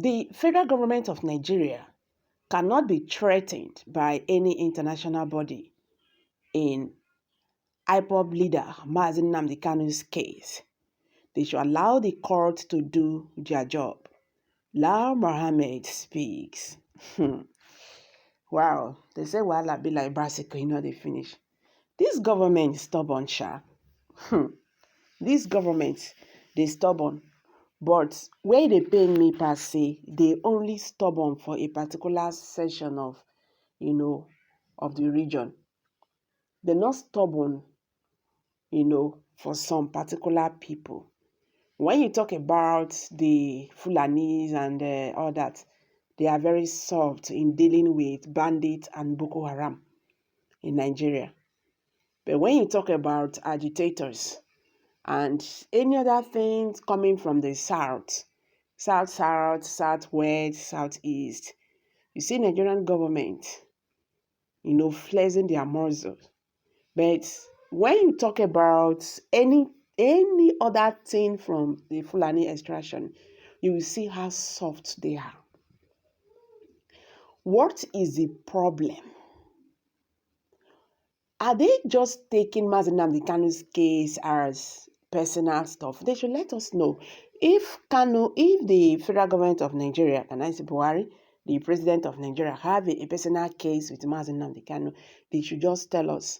The federal government of Nigeria cannot be threatened by any international body in IPOB leader Mazi Nnamdi Kanu's case. They should allow the court to do their job. Mohammed speaks. Wow, they say wahala be like bicycle, they finish. This government is stubborn, sha. This government, they stubborn. But where they pain me per se, they only stubborn for a particular section of, of the region. They're not stubborn, for some particular people. When you talk about the Fulanis and all that, they are very soft in dealing with bandits and Boko Haram in Nigeria. But when you talk about agitators and any other things coming from the south, southwest, southeast, you see Nigerian government, flexing their muscles. But when you talk about any other thing from the Fulani extraction, you will see how soft they are. What is the problem? Are they just taking Mazi Nnamdi Kanu's case as personal stuff? They should let us know. If the federal government of Nigeria, can I say Buhari, the president of Nigeria, have a personal case with Mazi Nnamdi Kanu, they should just tell us.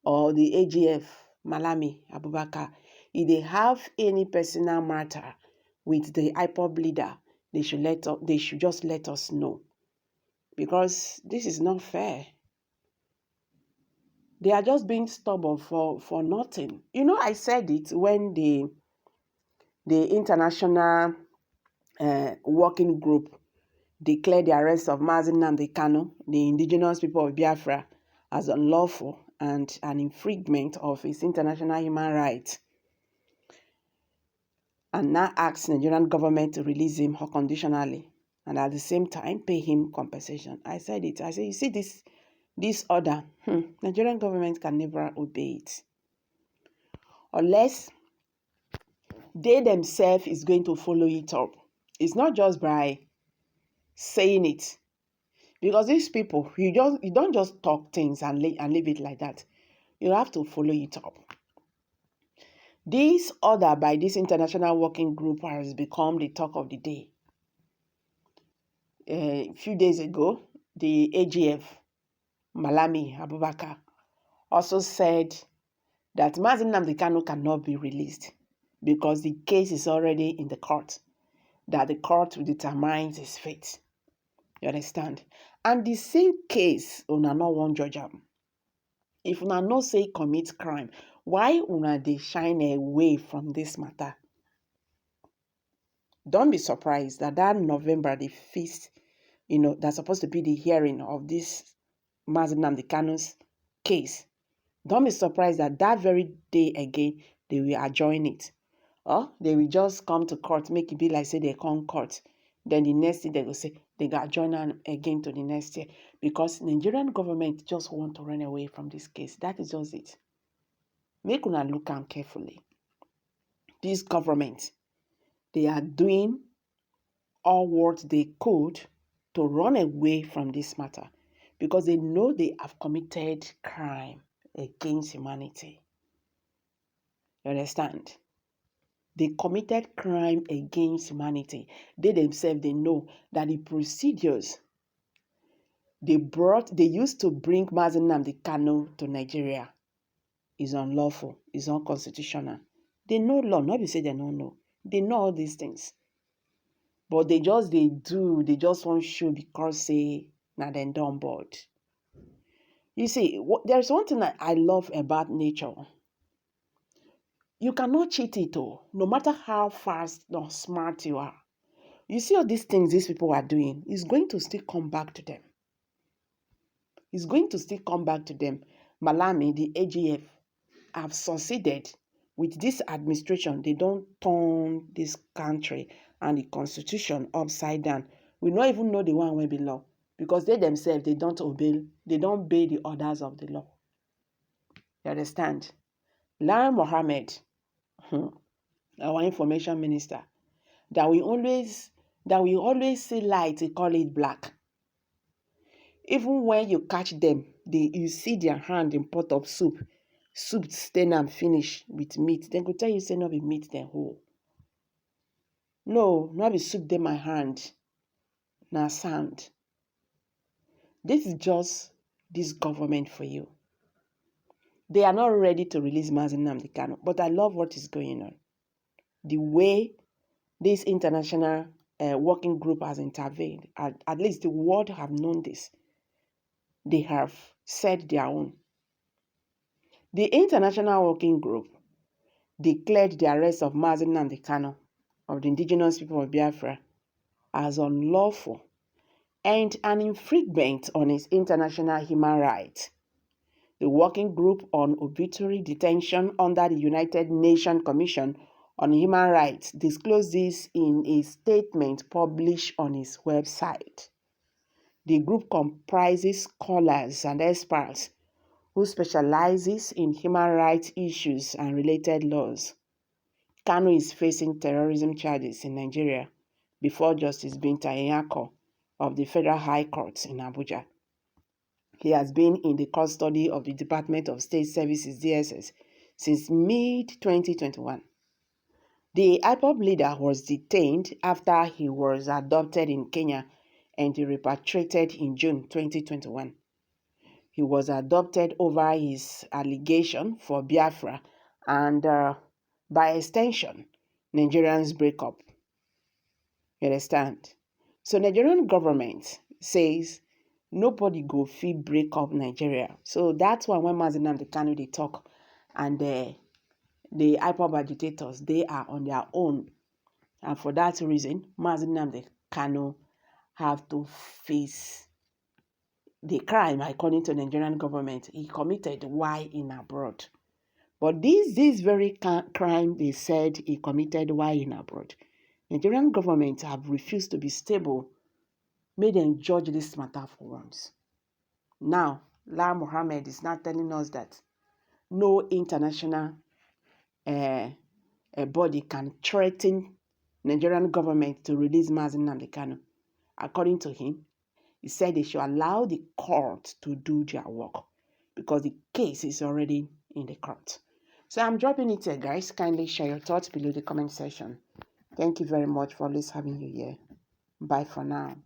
Or the AGF, Malami, Abubakar, if they have any personal matter with the IPOB leader, they should just let us know. Because this is not fair. They are just being stubborn for nothing. I said it when the international working group declared the arrest of Mazi Nnamdi Kanu, the indigenous people of Biafra, as unlawful and an infringement of his international human rights, and now asks the Nigerian government to release him unconditionally and at the same time pay him compensation. I said it. I said, you see this order, Nigerian government can never obey it unless they themselves is going to follow it up. It's not just by saying it, because these people, you don't just talk things and leave it like that. You have to follow it up. This order by this international working group has become the talk of the day. A few days ago, the AGF, Malami Abubakar, also said that Mazi Nnamdi Kanu cannot be released because the case is already in the court, that the court will determine his fate. You understand? And the same case, una no wan judge am. If una no say commit crime, why una dey shine away from this matter? Don't be surprised that November the 5th, that's supposed to be the hearing of this Mazi Nnamdi Kanu's case. Don't be surprised that very day again, they will adjourn it. Or they will just come to court, make it be like say they come court. Then the next thing they will say, they got adjourn again to the next year. Because Nigerian government just want to run away from this case. That is just it. Make una look am carefully. This government, they are doing all what they could to run away from this matter because they know they have committed crime against humanity. You understand? They committed crime against humanity. They themselves, they know that the procedures they used to bring Mazi Nnamdi Kanu to Nigeria is unlawful, is unconstitutional. They know law, not be say they don't know. They know all these things. But they just want show because say na them done board. You see, there's one thing that I love about nature. You cannot cheat it all, no matter how fast or smart you are. You see all these things these people are doing, it's going to still come back to them. It's going to still come back to them. Malami, the AGF, have succeeded with this administration. They don't turn this country and the constitution upside down. We don't even know the one will be law because they themselves, they don't obey the orders of the law. You understand? Mohammed, our information minister, that that we always see light, they call it black. Even when you catch them, you see their hand in pot of soup stain and finish with meat. Then go tell you say no be meat then whole. No, not be soup dey my hand. Na sand. This is just this government for you. They are not ready to release Nnamdi Kanu, but I love what is going on. The way this international working group has intervened, at least the world have known this. They have said their own. The international working group declared the arrest of Nnamdi Kanu of the indigenous people of Biafra as unlawful and an infringement on its international human rights. The Working Group on Arbitrary Detention under the United Nations Commission on Human Rights disclosed this in a statement published on its website. The group comprises scholars and experts who specializes in human rights issues and related laws. Kanu is facing terrorism charges in Nigeria before Justice Binta Nyako of the Federal High Court in Abuja. He has been in the custody of the Department of State Services (DSS) since mid-2021. The IPOB leader was detained after he was adopted in Kenya and repatriated in June 2021. He was adopted over his allegation for Biafra and, by extension, Nigerians breakup. You understand? So Nigerian government says nobody go fit break up Nigeria. So that's why when Nnamdi Kanu they talk and the IPOB agitators, they are on their own. And for that reason, Nnamdi Kanu have to face the crime according to the Nigerian government he committed while in abroad. But this very crime they said he committed while in abroad, Nigerian government have refused to be stable. May them judge this matter for once. Now, Mohammed is now telling us that no international body can threaten Nigerian government to release Nnamdi Kanu. According to him, he said they should allow the court to do their work because the case is already in the court. So I'm dropping it here, guys. Kindly share your thoughts below the comment section. Thank you very much for always having you here. Bye for now.